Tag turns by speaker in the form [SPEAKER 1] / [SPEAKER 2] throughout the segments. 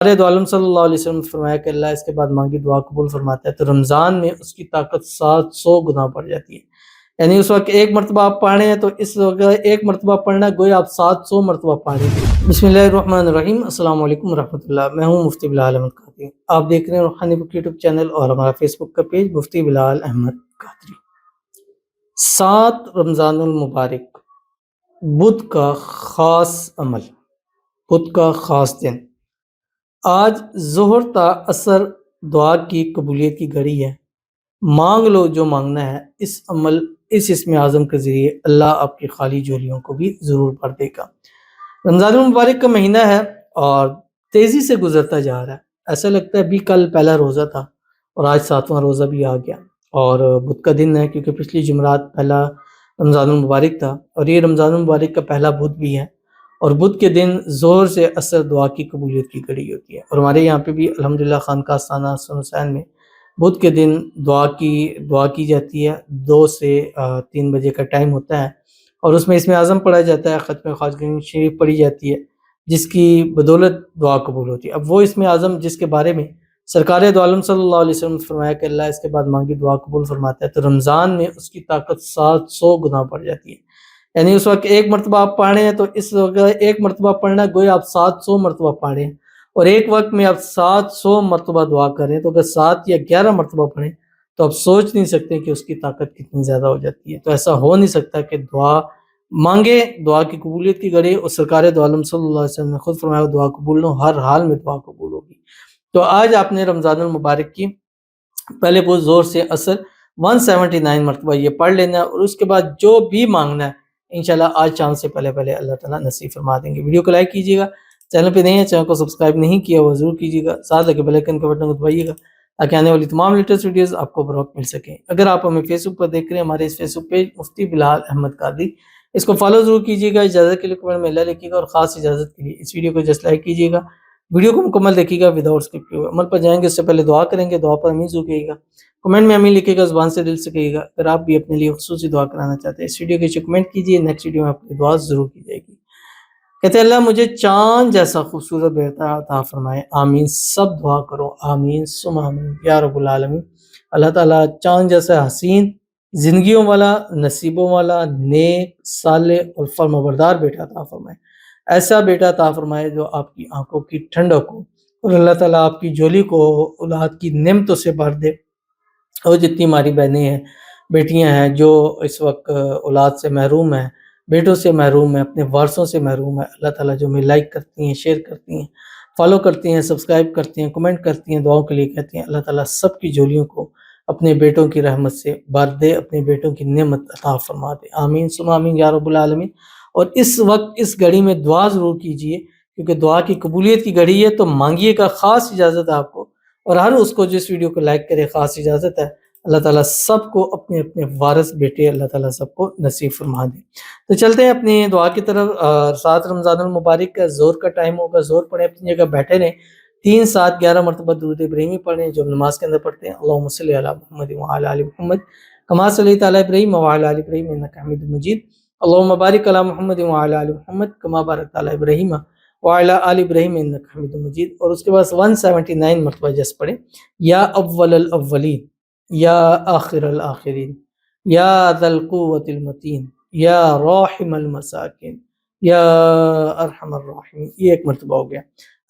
[SPEAKER 1] دو عالم صلی اللہ علیہ وسلم نے فرمایا کہ اللہ اس کے بعد مانگی دعا قبول فرماتا ہے، تو رمضان میں اس کی طاقت 700 گنا بڑھ جاتی ہے۔ یعنی اس وقت ایک مرتبہ آپ پڑھ رہے ہیں تو اس وقت ایک مرتبہ پڑھنا گویا آپ 700 مرتبہ پڑھ رہے ہیں۔ بسم اللہ الرحمن الرحیم، السلام علیکم ورحمۃ اللہ۔ میں ہوں مفتی بلال احمد قادری، آپ دیکھ رہے ہیں روحانی بک یوٹیوب چینل اور ہمارا فیس بک کا پیج مفتی بلال احمد قادری۔ 7 رمضان المبارک، بدھ کا خاص عمل، بدھ کا خاص دن۔ آج ظہر تا عصر دعا کی قبولیت کی گھڑی ہے۔ مانگ لو جو مانگنا ہے، اس اسم اعظم کے ذریعے اللہ آپ کی خالی جھولیوں کو بھی ضرور بھر دے گا۔ رمضان المبارک کا مہینہ ہے اور تیزی سے گزرتا جا رہا ہے۔ ایسا لگتا ہے ابھی کل پہلا روزہ تھا اور آج 7واں روزہ بھی آ گیا، اور بدھ کا دن ہے کیونکہ پچھلی جمعرات پہلا رمضان المبارک تھا، اور یہ رمضان المبارک کا پہلا بدھ بھی ہے، اور بدھ کے دن ظہر سے عصر دعا کی قبولیت کی گھڑی ہوتی ہے۔ اور ہمارے یہاں پہ بھی الحمدللہ خانقاہ آستانہ حسن حسین میں بدھ کے دن دعا کی جاتی ہے۔ 2 سے 3 بجے کا ٹائم ہوتا ہے، اور اس میں اسم اعظم پڑھا جاتا ہے، ختم خواجگی شریف پڑھی جاتی ہے، جس کی بدولت دعا قبول ہوتی ہے۔ اب وہ اسم اعظم جس کے بارے میں سرکار دو عالم صلی اللہ علیہ وسلم نے فرمایا کہ اللہ اس کے بعد مانگی دعا قبول فرماتا ہے، تو رمضان میں اس کی طاقت 700 گنا بڑھ جاتی ہے۔ یعنی اس وقت ایک مرتبہ آپ پڑھ رہے ہیں تو اس وقت ایک مرتبہ پڑھنا گویا آپ 700 مرتبہ پڑھ رہے ہیں، اور ایک وقت میں آپ 700 مرتبہ دعا کر رہے ہیں، تو اگر 7 یا 11 مرتبہ پڑھیں تو آپ سوچ نہیں سکتے کہ اس کی طاقت کتنی زیادہ ہو جاتی ہے۔ تو ایسا ہو نہیں سکتا کہ دعا مانگے، دعا کی قبولیت کی گھڑی، اور سرکار دو عالم صلی اللہ علیہ وسلم نے خود فرمایا دعا قبول ہو، ہر حال میں دعا قبول ہوگی۔ تو آج آپ نے رمضان المبارک کی پہلے وہ زور سے عصر 179 مرتبہ یہ پڑھ لینا ہے، اور اس کے بعد جو بھی مانگنا ہے انشاءاللہ آج شام سے پہلے اللہ تعالیٰ نصیب فرما دیں گے۔ ویڈیو کو لائک کیجیے گا، چینل پہ نہیں ہے چینل کو سبسکرائب نہیں کیا وہ ضرور کیجیے گا، ساتھ لگے بیل آئیکن کے بٹن کو دبائیے گا تاکہ آنے والی تمام لیٹسٹ ویڈیوز آپ کو بروقت مل سکیں۔ اگر آپ ہمیں فیس بک پر دیکھ رہے ہیں، ہمارے اس فیس بک پیج مفتی بلال احمد قادری، اس کو فالو ضرور کیجیے گا۔ اجازت کے لیے کمنٹ میں اللہ لکھیے گا، اور خاص اجازت کے لیے اس ویڈیو کو جسٹ لائک کیجیے گا، ویڈیو کو مکمل دیکھیے گا وداؤٹ اسکپ کیے ہوئے۔ عمل پر جائیں گے اس سے پہلے دعا کریں گے، دعا پر امین ضرور کہیے گا، کمنٹ میں امین لکھیے گا، زبان سے دل سے کہیے گا۔ اگر آپ بھی اپنے لیے خصوصی دعا کرانا چاہتے ہیں اس ویڈیو کے نیچے کمنٹ کیجیے، نیکسٹ ویڈیو میں آپ کی دعا ضرور کی جائے گی۔ کہتے ہیں اللہ مجھے چاند جیسا خوبصورت بیٹا عطا فرمائے، آمین۔ سب دعا کرو، آمین ثم آمین یا رب العالمین۔ اللہ تعالیٰ چاند جیسا حسین، زندگیوں والا، نصیبوں والا، نیک، صالح اور فرمانبردار بیٹا عطا فرمائے۔ ایسا بیٹا عطا فرمائے جو آپ کی آنکھوں کی ٹھنڈک ہو، اور اللہ تعالیٰ آپ کی جھولی کو اولاد کی نعمتوں سے بھر دے۔ اور جتنی ہماری بہنیں ہیں، بیٹیاں ہیں جو اس وقت اولاد سے محروم ہیں، بیٹوں سے محروم ہیں، اپنے وارثوں سے محروم ہیں، اللہ تعالیٰ جو ہمیں لائک کرتی ہیں، شیئر کرتی ہیں، فالو کرتی ہیں، سبسکرائب کرتی ہیں، کمنٹ کرتی ہیں، دعاؤں کے لیے کہتی ہیں، اللہ تعالیٰ سب کی جھولیوں کو اپنے بیٹوں کی رحمت سے بھر دے، اپنے بیٹوں کی نعمت عطا فرما دے، آمین ثم آمین یا رب العالمین۔ اور اس وقت اس گھڑی میں دعا ضرور کیجئے، کیونکہ دعا کی قبولیت کی گھڑی ہے، تو مانگیے کا خاص اجازت ہے آپ کو، اور ہر اس کو جس ویڈیو کو لائک کرے خاص اجازت ہے۔ اللہ تعالیٰ سب کو اپنے اپنے وارث بیٹے اللہ تعالیٰ سب کو نصیب فرما دے۔ تو چلتے ہیں اپنی دعا کی طرف۔ 7 رمضان المبارک کا زور کا ٹائم ہوگا، زور پڑھیں، اپنی جگہ بیٹھے رہیں، 3 7 11 مرتبہ درود ابراہیمی پڑھیں جو نماز کے اندر پڑھتے ہیں۔ اللہم صلی علی محمد وعلی آل محمد کما صلیت علی ابراہیم وعلی آل ابراہیم انک حمید مجید۔ اللہم بارک علی محمد وعلی آل محمد کما بارکت علی ابراہیم وعلی آل ابراہیم انک حمید مجید۔ اور اس کے بعد 179 مرتبہ جس پڑھیں، یا اول الاولین، یا آخر الآخرین، یا ذا القوة المتین، یا راحم المساکین، یا ارحم الراحمین۔ یہ ایک مرتبہ ہو گیا۔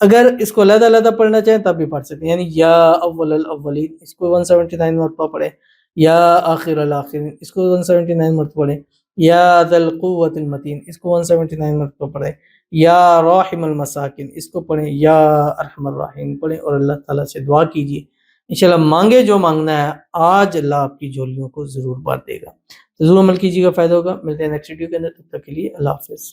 [SPEAKER 1] اگر اس کو علیحدہ علیحدہ پڑھنا چاہیں تب بھی پڑھ سکتے ہیں، یعنی یا اول الاولین اس کو 179 مرتبہ پڑھیں، یا آخر الآخرین اس کو 179 مرتبہ پڑھیں، یا ذا القوة المتین اس کو 179 مرتبہ پڑھیں، یا راحم المساکین اس کو پڑھیں، یا ارحم الراحمین پڑھیں، اور اللہ تعالیٰ سے دعا کیجیے انشاءاللہ مانگے جو مانگنا ہے آج اللہ آپ کی جھولیوں کو ضرور بھر دے گا۔ ضرور عمل کیجیے گا، فائدہ ہوگا۔ ملتے ہیں نیکسٹ ویڈیو کے اندر، تب تک کے لیے اللہ حافظ۔